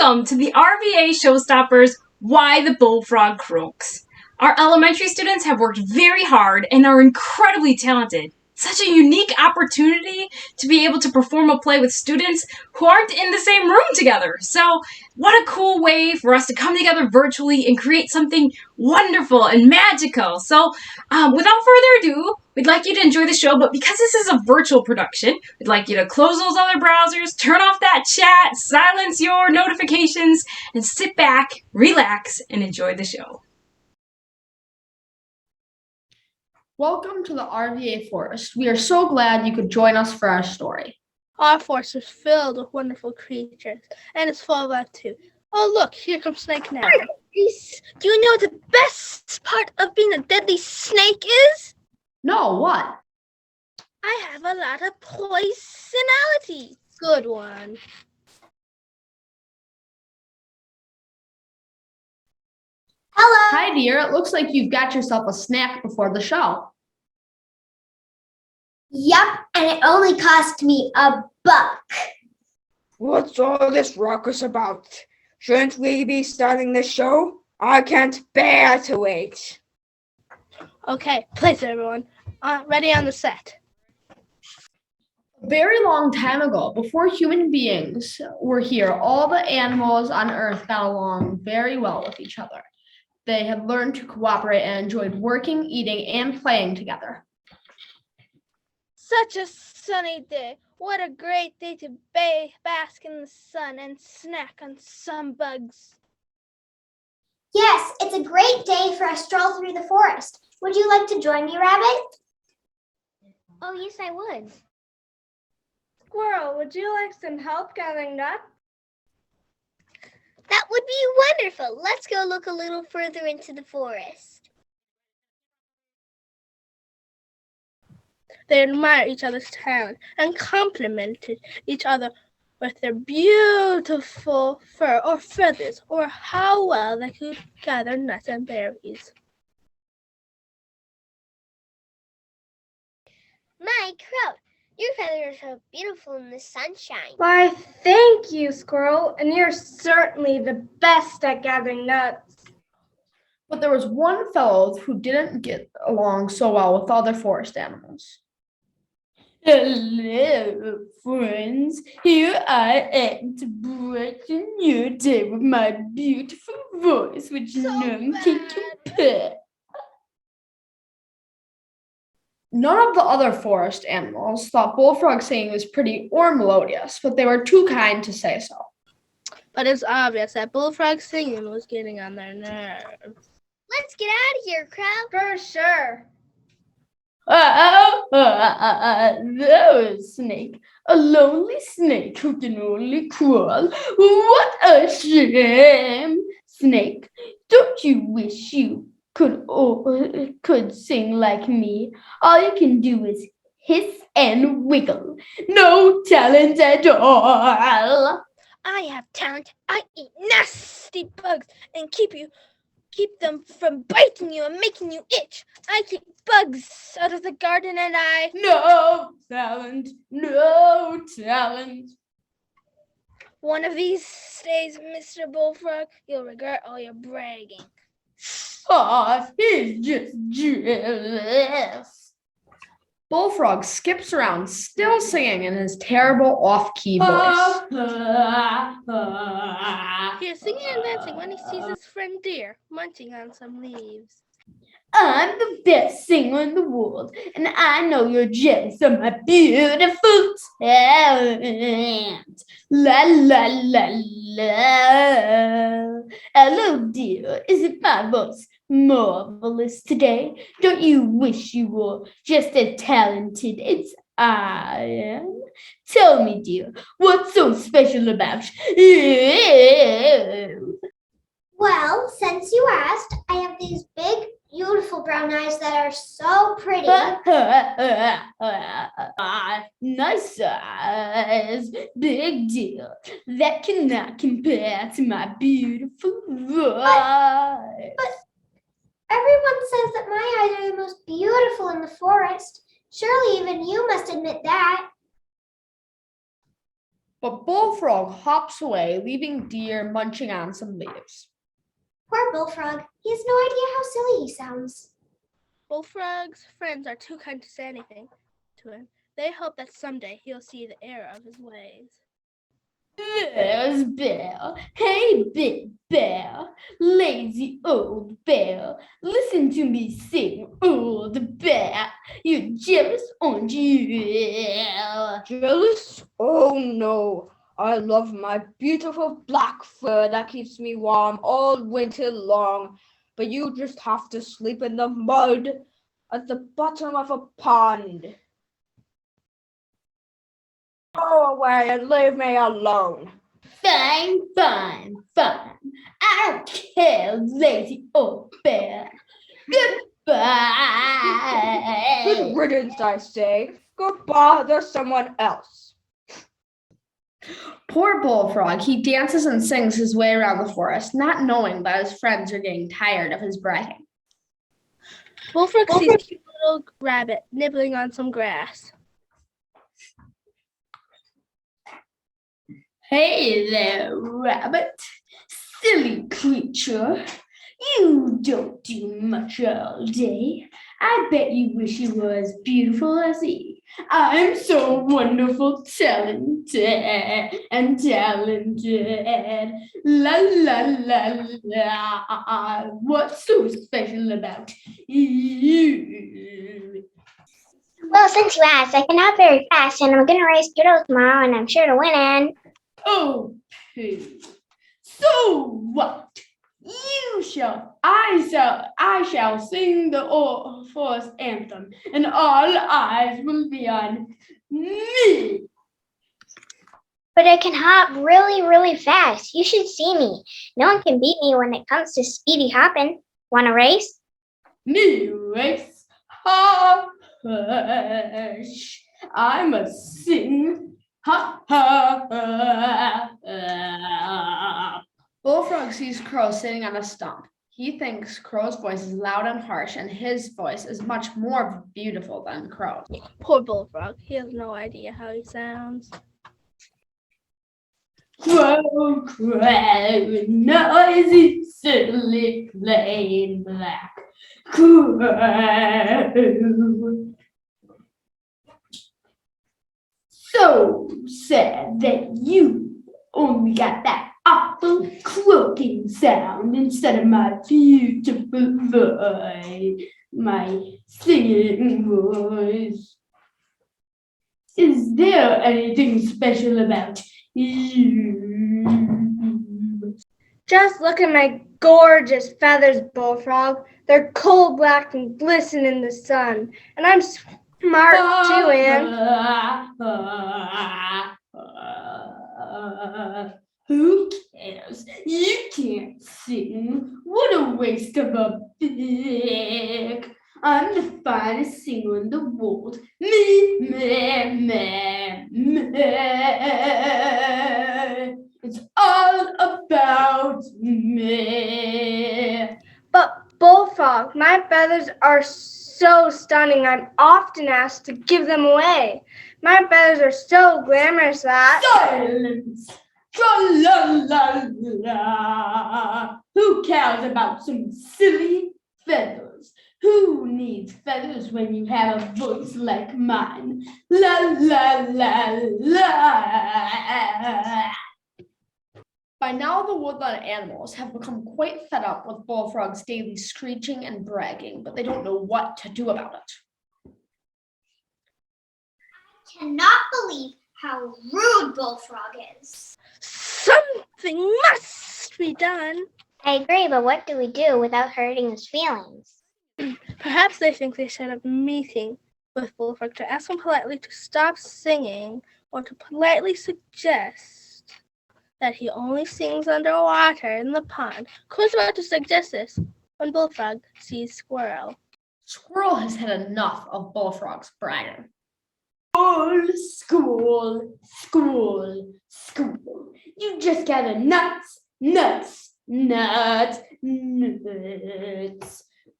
Welcome to the RVA Showstoppers Why the Bullfrog Croaks. Our elementary students have worked very hard and are incredibly talented. Such a unique opportunity to be able to perform a play with students who aren't in the same room together. So, what a cool way for us to come together virtually and create something wonderful and magical. So, without further ado, we'd like you to enjoy the show, but because this is a virtual production, we'd like you to close those other browsers, turn off that chat, silence your notifications, and sit back, relax, and enjoy the show. Welcome to the RVA Forest. We are so glad you could join us for our story. Our forest is filled with wonderful creatures, and it's full of life too. Oh look, here comes Snake now. Do you know the best part of being a deadly snake is? No, what? I have a lot of poisonality. Good one. Hello. Hi, dear. It looks like you've got yourself a snack before the show. Yup, and it only cost me $1. What's all this ruckus about? Shouldn't we be starting the show? I can't bear to wait. Okay, please everyone. Ready on the set. A very long time ago, before human beings were here, all the animals on Earth got along very well with each other. They had learned to cooperate and enjoyed working, eating, and playing together. Such a sunny day. What a great day to bask in the sun and snack on some bugs. Yes, it's a great day for a stroll through the forest. Would you like to join me, Rabbit? Oh, yes, I would. Squirrel, would you like some help gathering nuts? That would be wonderful. Let's go look a little further into the forest. They admired each other's talent and complimented each other with their beautiful fur or feathers or how well they could gather nuts and berries. My Crow, your feathers are beautiful in the sunshine. Why, thank you, Squirrel, and you're certainly the best at gathering nuts. But there was one fellow who didn't get along so well with other forest animals. Hello, friends. Here I am to brighten your day with my beautiful voice, which none can compare. None of the other forest animals thought Bullfrog singing was pretty or melodious, but they were too kind to say so. But it's obvious that Bullfrog singing was getting on their nerves. Let's get out of here, Crow. For sure. There is Snake, a lonely snake who can only crawl. What a shame! Snake, don't you wish you could sing like me? All you can do is hiss and wiggle. No talent at all. I have talent. I eat nasty bugs and keep them from biting you and making you itch. I keep bugs out of the garden and I... No talent, no talent. One of these days, Mr. Bullfrog, you'll regret all your bragging. He's just jealous. Bullfrog skips around, still singing in his terrible off-key voice. He's singing and dancing when he sees his friend Deer munching on some leaves. I'm the best singer in the world, and I know you're jealous of my beautiful talent. La la la la. Hello, dear. Isn't my voice marvelous today? Don't you wish you were just as talented as I am? Tell me, dear, what's so special about you? Well, since you asked, I have these big, beautiful brown eyes that are so pretty. Nice eyes, big deal. That cannot compare to my beautiful voice. But everyone says that my eyes are the most beautiful in the forest. Surely even you must admit that. But Bullfrog hops away, leaving Deer munching on some leaves. Poor Bullfrog. He has no idea how silly he sounds. Bullfrog's friends are too kind to say anything to him. They hope that someday he'll see the error of his ways. There's Bear. Hey, Big Bear. Lazy old bear. Listen to me sing, old bear. You're jealous, aren't you? Jealous? Oh no. I love my beautiful black fur that keeps me warm all winter long. But you just have to sleep in the mud at the bottom of a pond. Go away and leave me alone. Fine. I don't care, lazy old bear. Goodbye. Good riddance, I say. Go bother someone else. Poor Bullfrog, he dances and sings his way around the forest, not knowing that his friends are getting tired of his bragging. Bullfrog sees a cute little rabbit nibbling on some grass. Hey there, rabbit. Silly creature. You don't do much all day. I bet you wish you were as beautiful as he. I'm so wonderful, talented. La la la la. What's so special about you? Well, since you asked, I can hop very fast, and I'm gonna race Doodle tomorrow, and I'm sure to win. Oh, pooh. So what? I shall sing the forest anthem, and all eyes will be on me. But I can hop really, really fast. You should see me. No one can beat me when it comes to speedy hopping. Want to race? Me race, hush. I must sing, ha ha ha. Bullfrog sees Crow sitting on a stump. He thinks Crow's voice is loud and harsh, and his voice is much more beautiful than Crow's. Poor Bullfrog. He has no idea how he sounds. Crow, crow, noisy, silly, plain black crow. So sad that you only got that awful croaking sound instead of my beautiful voice, my singing voice. Is there anything special about you? Just look at my gorgeous feathers, Bullfrog. They're coal black and glisten in the sun. And I'm smart too, Anne. Who cares? You can't sing. What a waste of a pick. I'm the finest singer in the world. Me. It's all about me. But Bullfrog, my feathers are so stunning, I'm often asked to give them away. My feathers are so glamorous that... Silence! Tra-la-la-la. Who cares about some silly feathers? Who needs feathers when you have a voice like mine? La la la la. By now, the woodland animals have become quite fed up with Bullfrog's daily screeching and bragging, but they don't know what to do about it. I cannot believe how rude Bullfrog is. Something must be done. I agree, but what do we do without hurting his feelings? Perhaps they think they should have a meeting with Bullfrog to ask him politely to stop singing, or to politely suggest that he only sings underwater in the pond. Crow's about to suggest this when Bullfrog sees Squirrel. Squirrel has had enough of Bullfrog's bragging. School. You just got a nuts.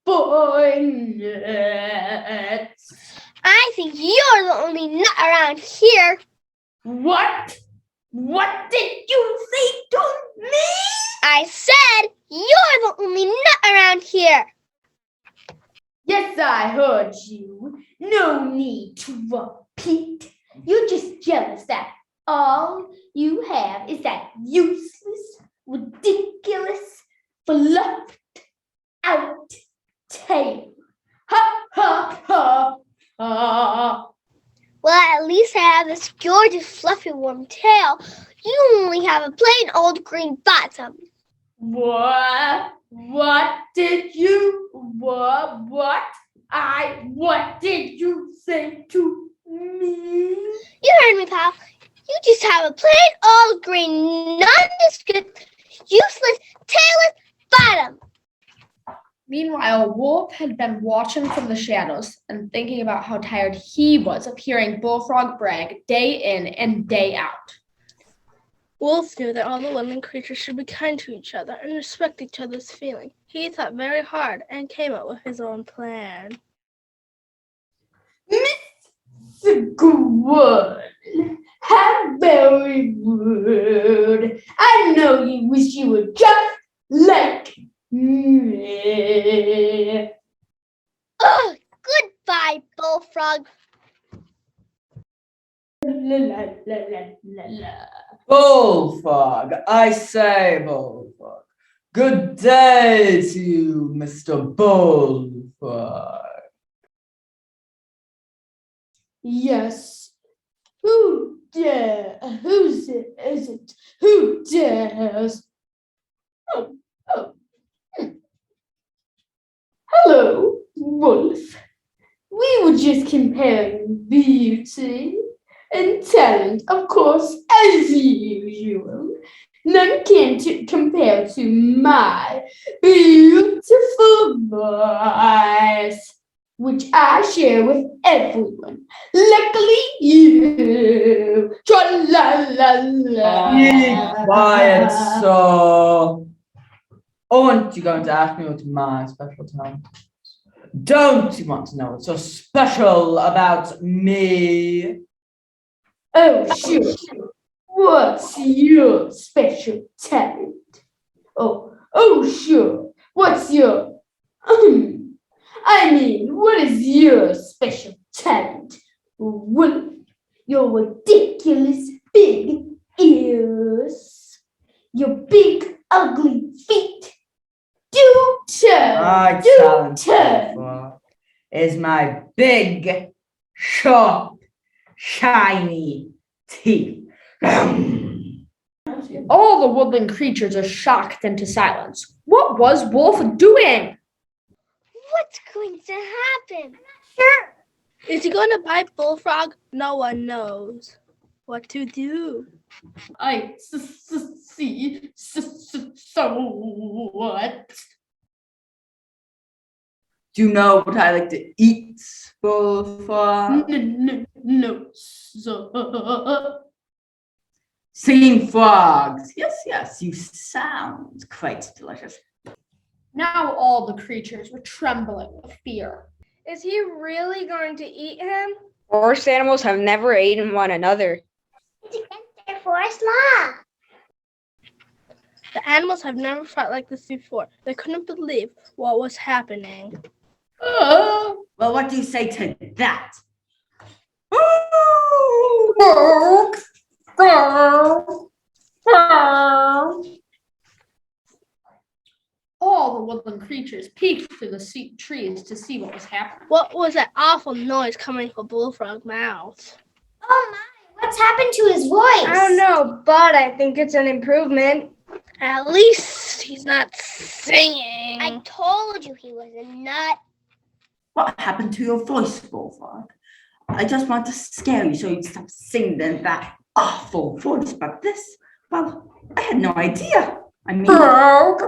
Boy, nuts. I think you're the only nut around here. What? What did you say to me? I said you're the only nut around here. Yes, I heard you. No need to repeat. You're just jealous that all you have is that useless, ridiculous, fluffed out tail. Ha ha ha ha. Well, at least I have this gorgeous, fluffy, warm tail. You only have a plain old green bottom. What? What did you? What? What did you say to me? You heard me, pal. You just have a plain old green, nondescript, useless, tailless bottom. Meanwhile, Wolf had been watching from the shadows and thinking about how tired he was of hearing Bullfrog brag day in and day out. Wolf knew that all the woodland creatures should be kind to each other and respect each other's feelings. He thought very hard and came up with his own plan. Mr. Good, how very rude. I know you wish you were just like me. Ugh! Goodbye, Bullfrog. La, la, la, la, la, la. Bullfrog, I say, Bullfrog. Good day to you, Mr. Bullfrog. Yes. Who dare? Who's it? Is it? Who dares? Oh. Hello, Wolf. We were just comparing beauty and talent, of course, as usual. None can compare to my beautiful voice, which I share with everyone. Luckily, you. Tra-la-la-la. Be quiet, so. Aren't you going to ask me what's my special talent? Don't you want to know what's so special about me? Oh, sure. What's your special talent? Oh, sure. What's your... what is your special talent? Well, your ridiculous big ears. Your big, ugly feet. Do turn. My Do talent, turn. Bullfrog, is my big, sharp, shiny teeth. All the woodland creatures are shocked into silence. What was Wolf doing? What's going to happen? Sure. Is he going to bite Bullfrog? No one knows what to do. I see. So what? Do you know what I like to eat, Bullfrog? No, sir. Singing frogs. Yes, you sound quite delicious. Now all the creatures were trembling with fear. Is he really going to eat him? Forest animals have never eaten one another. It's against their forest law. The animals have never fought like this before. They couldn't believe what was happening. Well, what do you say to that? All the woodland creatures peeked through the trees to see what was happening. What was that awful noise coming from Bullfrog's mouth? Oh my, what's happened to his voice? I don't know, but I think it's an improvement. At least he's not singing. I told you he was a nut. What happened to your voice, Bullfrog? I just want to scare you so you'd stop singing in that awful voice. But this, well, I had no idea. I mean, Frog.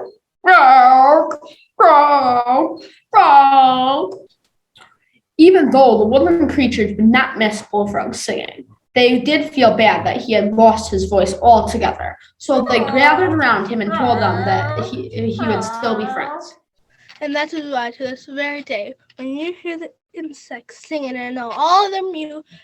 Even though the woodland creatures did not miss Bullfrog singing, they did feel bad that he had lost his voice altogether. So they gathered around him and told them that he would still be friends. And that is why to this very day, when you hear the insects singing and all their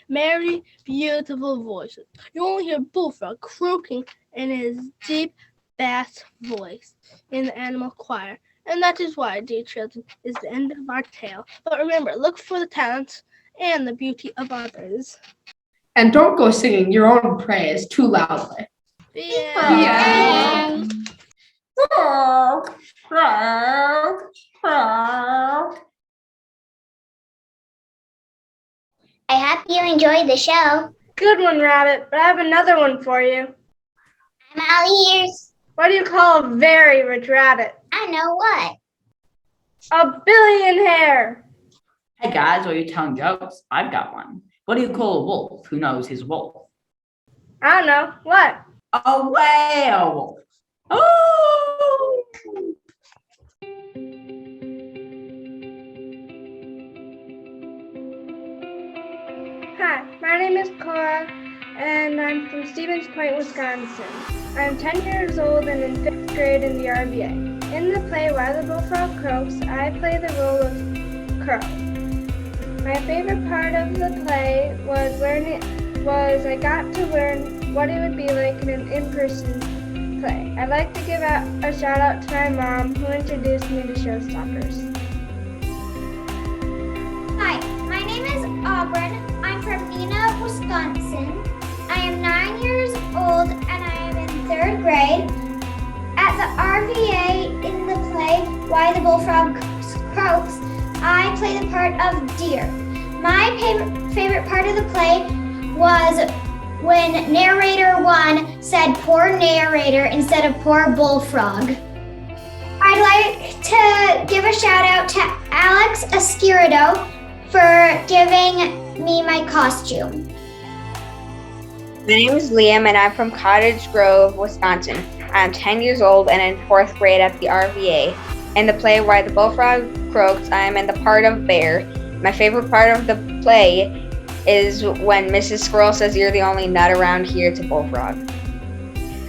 merry, beautiful voices. You only hear Bullfrog croaking in his deep bass voice in the animal choir. And that is why, dear children, is the end of our tale. But remember, look for the talents and the beauty of others. And don't go singing your own praise too loudly. Yeah. I hope you enjoyed the show. Good one, Rabbit, but I have another one for you. I'm all ears. What do you call a very rich rabbit? I know what. A billionaire. Hey guys, are you telling jokes? I've got one. What do you call a wolf who knows his wolf? I don't know. What? A werewolf. Oh! Hi, my name is Cora, and I'm from Stevens Point, Wisconsin. I'm 10 years old and in 5th grade in the RVA. In the play Why the Bullfrog Croaks, I play the role of Crow. My favorite part of the play was I got to learn what it would be like in an in-person play. I'd like to give a shout out to my mom who introduced me to Showstoppers. Hi, my name is Auburn. I'm from Neenah, Wisconsin. I am 9 years old and I am in 3rd grade. At the RVA in the play Why the Bullfrog Croaks, I play the part of Deer. My favorite part of the play was when narrator 1 said poor narrator instead of poor bullfrog. I'd like to give a shout out to Alex Escurido for giving me my costume. My name is Liam and I'm from Cottage Grove, Wisconsin. I'm 10 years old and in 4th grade at the RVA. In the play Why the Bullfrog Croaks, I am in the part of Bear. My favorite part of the play is when Mrs. Squirrel says you're the only nut around here to Bullfrog.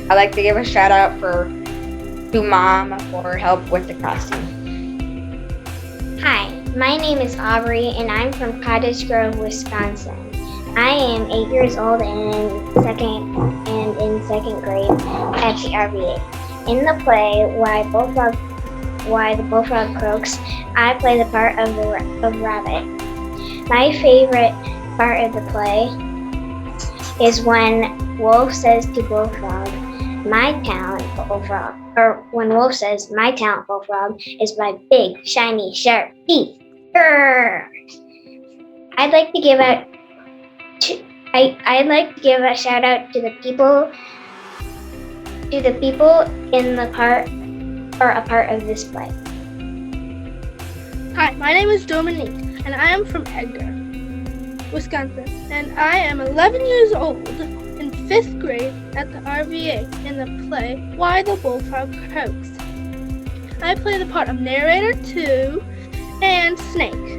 I'd like to give a shout out to Mom for help with the costume. Hi, my name is Aubrey and I'm from Cottage Grove, Wisconsin. I am 8 years old and in second grade at the RVA. In the play Why the Bullfrog Croaks, I play the part of Rabbit. My favorite part of the play is when Wolf says to Bullfrog, "My talent, Bullfrog," or when Wolf says, "My talent, Bullfrog, is my big, shiny, sharp teeth." Grrr. I'd like to give a shout out to the people in the part or a part of this play. Hi, my name is Dominique, and I am from Edgar, Wisconsin, and I am 11 years old in 5th grade at the RVA in the play Why the Bullfrog Croaks. I play the part of narrator 2 and Snake.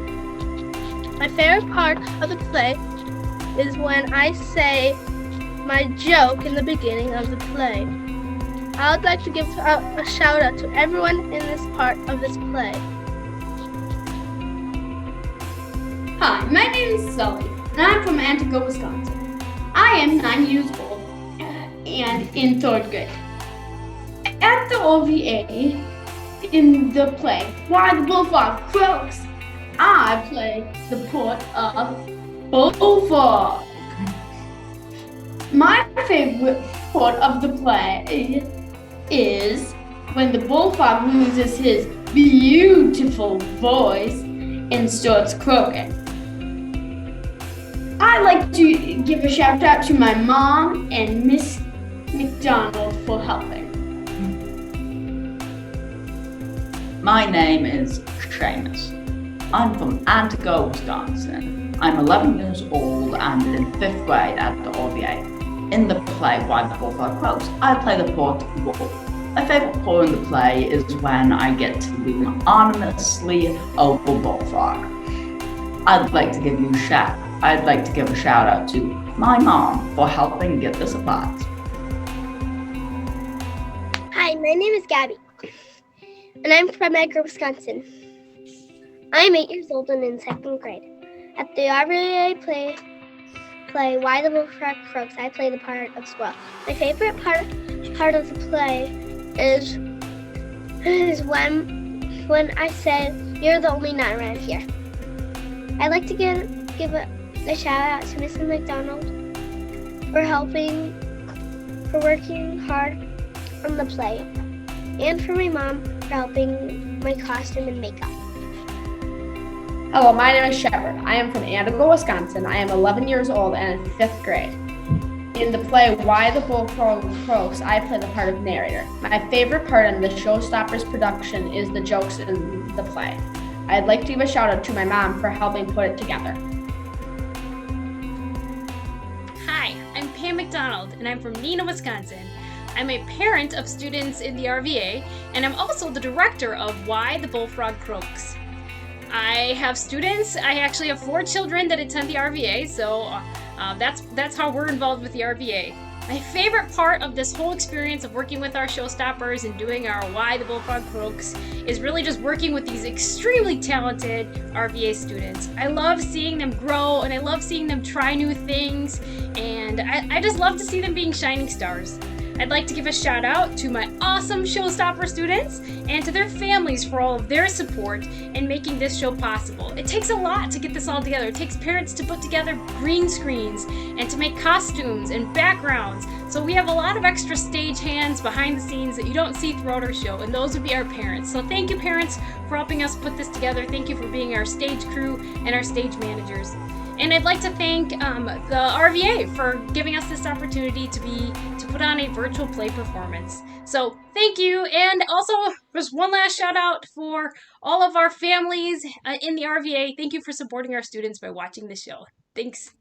My favorite part of the play is when I say my joke in the beginning of the play. I would like to give a shout out to everyone in this part of this play. Hi, my name is Sully, and I'm from Antigo, Wisconsin. I am 9 years old and in 3rd grade. At the OVA, in the play Why the Bullfrog Croaks, I play the part of Bullfrog. My favorite part of the play is when the bullfrog loses his beautiful voice and starts croaking. I'd like to give a shout out to my mom and Miss McDonald for helping. My name is Seamus. I'm from Antigo, Wisconsin. I'm 11 years old and in 5th grade at the RVA. In the play Why the Bullfrog Croaks, I play the part Wolf. My favorite part in the play is when I get to loom anonymously over Bullfrog. I'd like to give a shout out to my mom for helping get this apart. Hi, my name is Gabby, and I'm from Edgar, Wisconsin. I'm 8 years old and in 2nd grade. At the RVA play Why the Bullfrog Croaks, I play the part of Squirrel. My favorite part of the play is when I said, "You're the only nut around here." I'd like to give a shout out to Mrs. McDonald for working hard on the play, and for my mom for helping my costume and makeup. Hello, my name is Shepard. I am from Antigo, Wisconsin. I am 11 years old and in 5th grade. In the play Why the Bullfrog Croaks, I play the part of narrator. My favorite part in the Showstoppers production is the jokes in the play. I'd like to give a shout out to my mom for helping put it together. Hi, I'm Pam McDonald, and I'm from Neenah, Wisconsin. I'm a parent of students in the RVA, and I'm also the director of Why the Bullfrog Croaks. I have students. I actually have 4 children that attend the RVA, so that's how we're involved with the RVA. My favorite part of this whole experience of working with our Showstoppers and doing our Why the Bullfrog Croaks is really just working with these extremely talented RVA students. I love seeing them grow, and I love seeing them try new things, and I just love to see them being shining stars. I'd like to give a shout out to my awesome Showstopper students and to their families for all of their support in making this show possible. It takes a lot to get this all together. It takes parents to put together green screens and to make costumes and backgrounds. So we have a lot of extra stage hands behind the scenes that you don't see throughout our show, and those would be our parents. So thank you, parents, for helping us put this together. Thank you for being our stage crew and our stage managers. And I'd like to thank the RVA for giving us this opportunity to put on a virtual play performance. So thank you, and also just one last shout out for all of our families in the RVA. Thank you for supporting our students by watching the show. Thanks.